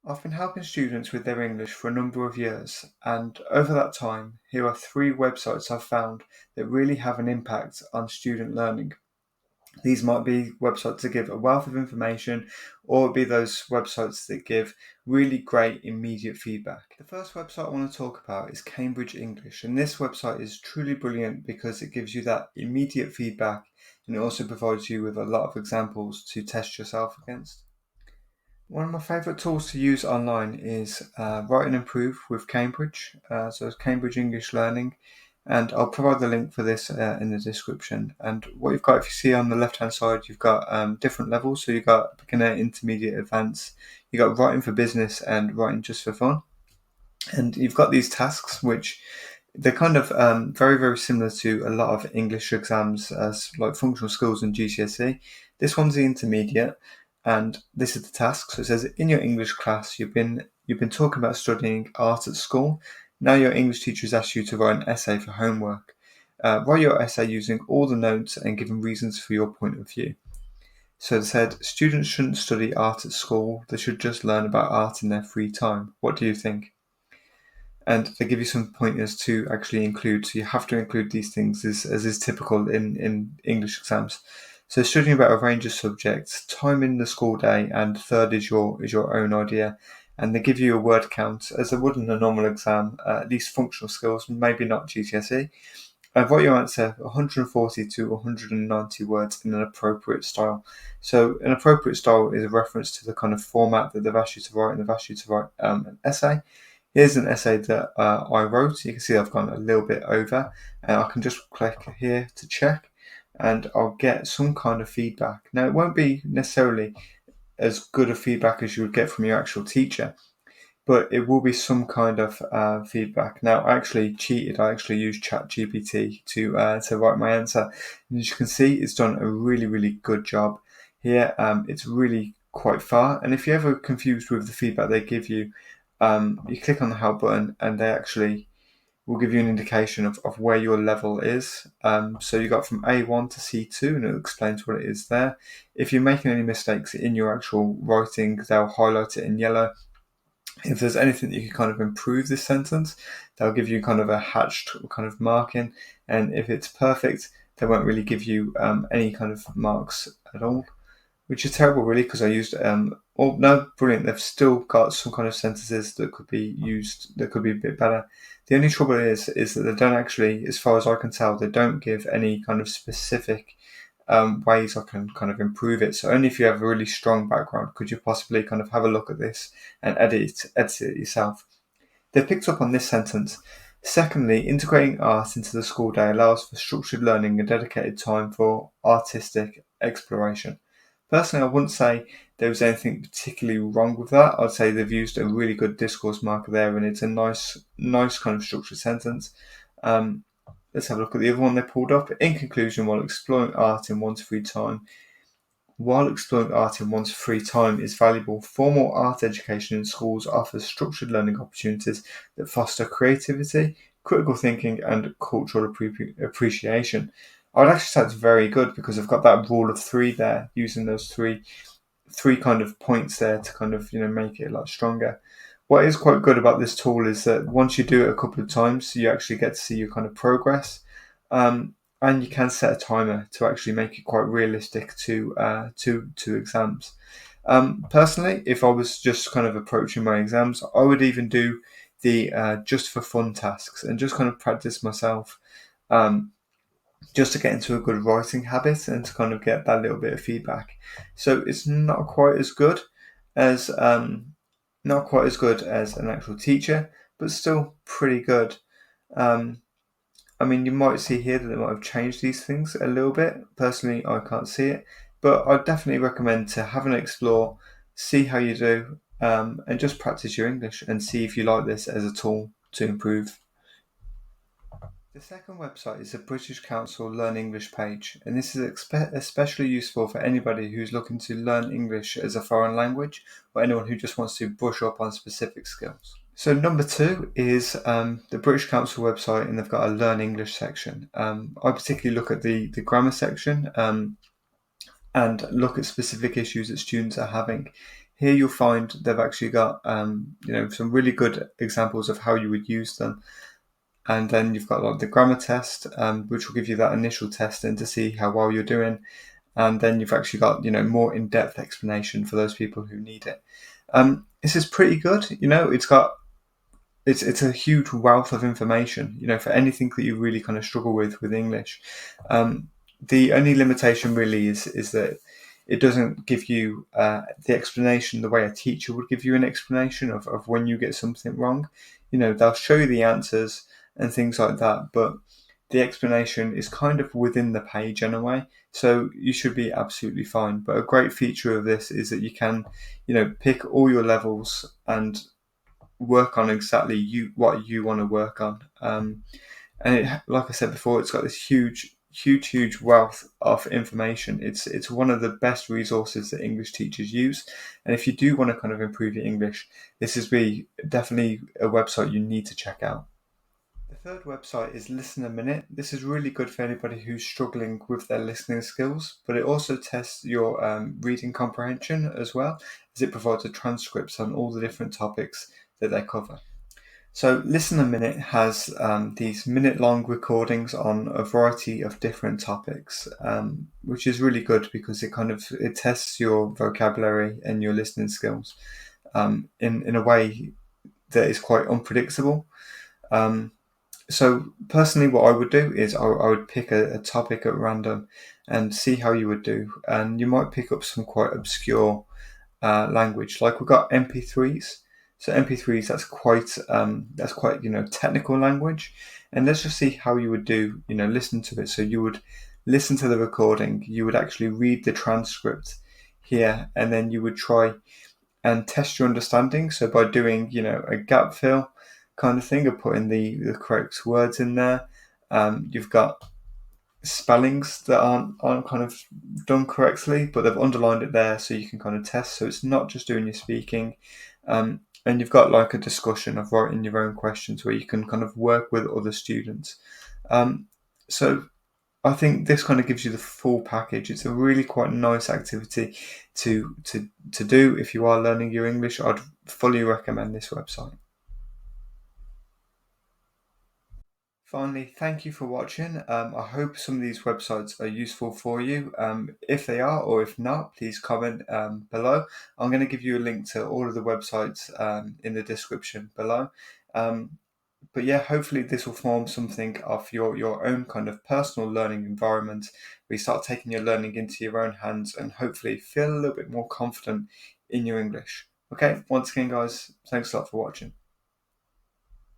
I've been helping students with their English for a number of years, and over that time, here are three websites I've found that really have an impact on student learning. These might be websites that give a wealth of information, or be those websites that give really great immediate feedback. The first website I want to talk about is Cambridge English, and this website is truly brilliant because it gives you that immediate feedback and it also provides you with a lot of examples to test yourself against. One of my favourite tools to use online is Write and Improve with Cambridge. So it's Cambridge English Learning, and I'll provide the link for this in the description. And what you've got, if you see on the left hand side, you've got different levels. So you've got beginner, intermediate, advanced. You've got writing for business and writing just for fun. And you've got these tasks which they're kind of very, very similar to a lot of English exams as like functional skills and GCSE. This one's the intermediate, and this is the task. So it says, in your English class, you've been talking about studying art at school. Now your English teacher has asked you to write an essay for homework. Write your essay using all the notes and giving reasons for your point of view. So it said, students shouldn't study art at school. They should just learn about art in their free time. What do you think? And they give you some pointers to actually include. So you have to include these things as is typical in English exams. So studying about a range of subjects, time in the school day, and third is your own idea. And they give you a word count as they would in a normal exam, at least functional skills, maybe not GCSE. And write your answer 140 to 190 words in an appropriate style. So an appropriate style is a reference to the kind of format that they've asked you to write, and they've asked you to write an essay. Here's an essay that I wrote. You can see I've gone a little bit over, and I can just click here to check, and I'll get some kind of feedback. Now, it won't be necessarily as good a feedback as you would get from your actual teacher, but it will be some kind of feedback. Now, I actually cheated. I actually used ChatGPT to write my answer, and as you can see, it's done a really, really good job here. It's really quite far, and if you're ever confused with the feedback they give you, you click on the help button and they actually will give you an indication of where your level is. So you got from A1 to C2 and it explains what it is there. If you're making any mistakes in your actual writing, they'll highlight it in yellow. If there's anything that you can kind of improve this sentence, they'll give you kind of a hatched kind of marking. And if it's perfect, they won't really give you any kind of marks at all, which is terrible, really, because I used no, brilliant. They've still got some kind of sentences that could be used that could be a bit better. The only trouble is that they don't actually, as far as I can tell, they don't give any kind of specific ways I can kind of improve it. So only if you have a really strong background could you possibly kind of have a look at this and edit it yourself. They've picked up on this sentence. Secondly, integrating art into the school day allows for structured learning and dedicated time for artistic exploration. Personally, I wouldn't say there was anything particularly wrong with that. I'd say they've used a really good discourse marker there, and it's a nice kind of structured sentence. Let's have a look at the other one they pulled up. In conclusion, while exploring art in one's free time is valuable, formal art education in schools offers structured learning opportunities that foster creativity, critical thinking, and cultural appreciation. I'd actually say it's very good because I've got that rule of three there, using those three kind of points there to kind of make it a lot stronger. What is quite good about this tool is that once you do it a couple of times, you actually get to see your kind of progress, and you can set a timer to actually make it quite realistic to exams. Personally, if I was just kind of approaching my exams, I would even do the just for fun tasks and just kind of practice myself. Just to get into a good writing habit and to kind of get that little bit of feedback. So it's not quite as good as an actual teacher, but still pretty good. I mean, you might see here that they might have changed these things a little bit. Personally, I can't see it, but I'd definitely recommend to have an explore, see how you do, and just practice your English and see if you like this as a tool to improve. The second website is the British Council Learn English page, and this is especially useful for anybody who's looking to learn English as a foreign language or anyone who just wants to brush up on specific skills. So number two is the British Council website, and they've got a Learn English section. I particularly look at the grammar section and look at specific issues that students are having. Here you'll find they've actually got some really good examples of how you would use them. And then you've got like the grammar test, which will give you that initial testing to see how well you're doing. And then you've actually got more in-depth explanation for those people who need it. This is pretty good. It's a huge wealth of information. For anything that you really kind of struggle with English. The only limitation really is that it doesn't give you the explanation the way a teacher would give you an explanation of when you get something wrong. They'll show you the answers and things like that, but the explanation is kind of within the page anyway, so you should be absolutely fine. But a great feature of this is that you can, pick all your levels and work on exactly what you want to work on. And like I said before, it's got this huge wealth of information. It's one of the best resources that English teachers use. And if you do want to kind of improve your English, this is definitely a website you need to check out. The third website is Listen a Minute. This is really good for anybody who's struggling with their listening skills, but it also tests your reading comprehension as well, as it provides a transcripts on all the different topics that they cover. So Listen a Minute has these minute-long recordings on a variety of different topics, which is really good because it tests your vocabulary and your listening skills in a way that is quite unpredictable. So personally, what I would do is I would pick a topic at random and see how you would do, and you might pick up some quite obscure language. Like we've got MP3s. So MP3s, that's quite technical language, and let's just see how you would do. Listen to it. So you would listen to the recording. You would actually read the transcript here, and then you would try and test your understanding. So by doing a gap fill kind of thing of putting the correct words in there, you've got spellings that aren't kind of done correctly, but they've underlined it there so you can kind of test. So it's not just doing your speaking. And you've got like a discussion of writing your own questions where you can kind of work with other students. So I think this kind of gives you the full package. It's a really quite nice activity to do if you are learning your English. I'd fully recommend this website. Finally, thank you for watching. I hope some of these websites are useful for you. If they are, or if not, please comment below. I'm going to give you a link to all of the websites in the description below. But yeah, hopefully this will form something of your own kind of personal learning environment where you start taking your learning into your own hands and hopefully feel a little bit more confident in your English. Okay, once again, guys, thanks a lot for watching.